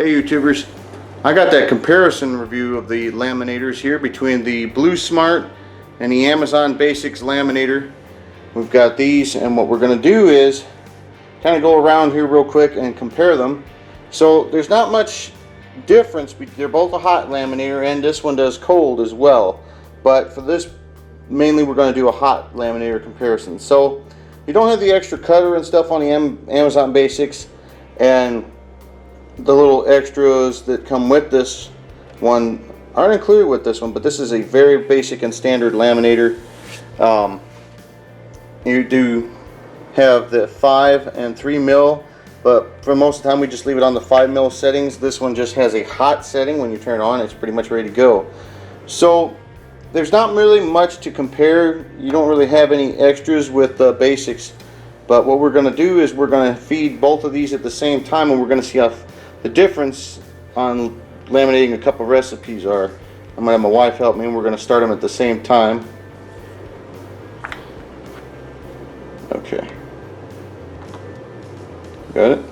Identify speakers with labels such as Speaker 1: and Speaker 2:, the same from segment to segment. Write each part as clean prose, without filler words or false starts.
Speaker 1: Hey YouTubers, I got that comparison review of the laminators here between the Blusmart and the Amazon Basics laminator. We've got these, and what we're going to do is kind of go around here real quick and compare them. So there's not much difference. They're both a hot laminator, and this one does cold as well, but for this mainly we're going to do a hot laminator comparison. So you don't have the extra cutter and stuff on the Amazon Basics, and the little extras that come with this one aren't included with this one, but this is a very basic and standard laminator. You do have the 5 and 3 mil, but for most of the time we just leave it on the 5 mil settings. This one just has a hot setting. When you turn it on, it's pretty much ready to go. So there's not really much to compare. You don't really have any extras with the basics, but what we're going to do is we're going to feed both of these at the same time, and we're going to see how the difference on laminating a couple recipes are. I'm going to have my wife help me, and we're going to start them at the same time. Okay. Got it?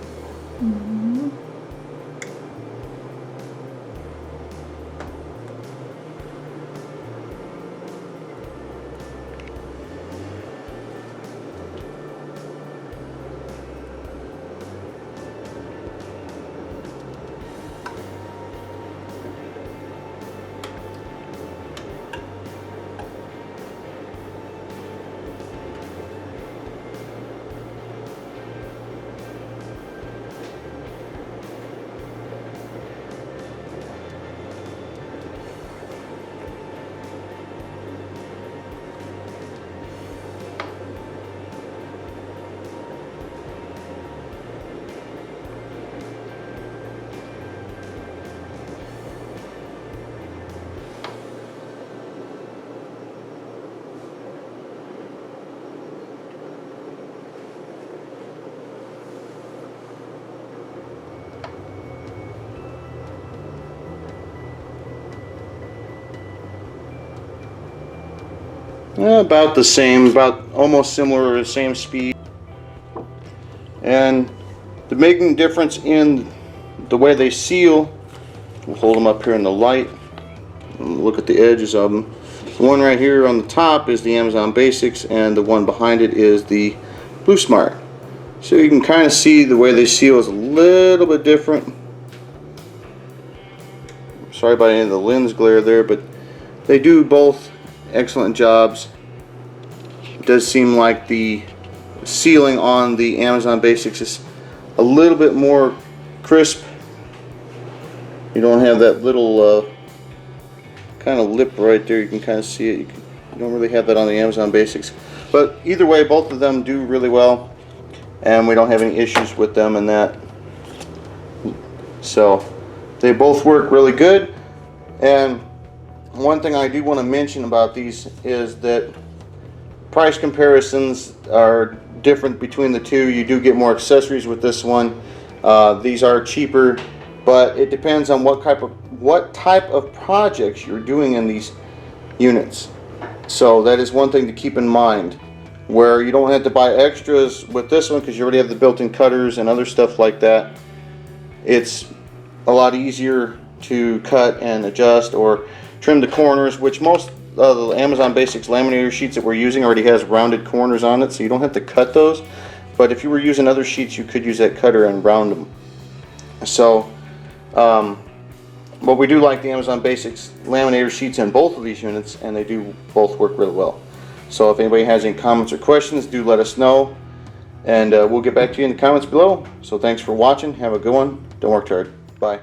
Speaker 1: About the same, about almost similar, same speed. And the main difference in the way they seal, we'll hold them up here in the light and look at the edges of them. The one right here on the top is the Amazon Basics, and the one behind it is the Blusmart. So you can kind of see the way they seal is a little bit different. Sorry about any of the lens glare there, but they do both excellent jobs. It does seem like the sealing on the Amazon Basics is a little bit more crisp. You don't have that little kind of lip right there. You can kind of see it. You don't really have that on the Amazon Basics. But either way, both of them do really well, and we don't have any issues with them in that. So they both work really good. And one thing I do want to mention about these is that price comparisons are different between the two. You do get more accessories with this one. These are cheaper, but it depends on what type of projects you're doing in these units. So that is one thing to keep in mind, where you don't have to buy extras with this one because you already have the built-in cutters and other stuff like that. It's a lot easier to cut and adjust or trim the corners, which most of the Amazon Basics laminator sheets that we're using already has rounded corners on it, so you don't have to cut those. But if you were using other sheets, you could use that cutter and round them. So but we do like the Amazon Basics laminator sheets in both of these units, and they do both work really well. So if anybody has any comments or questions, do let us know, and we'll get back to you in the comments below. So thanks for watching. Have a good one. Don't work too hard. Bye.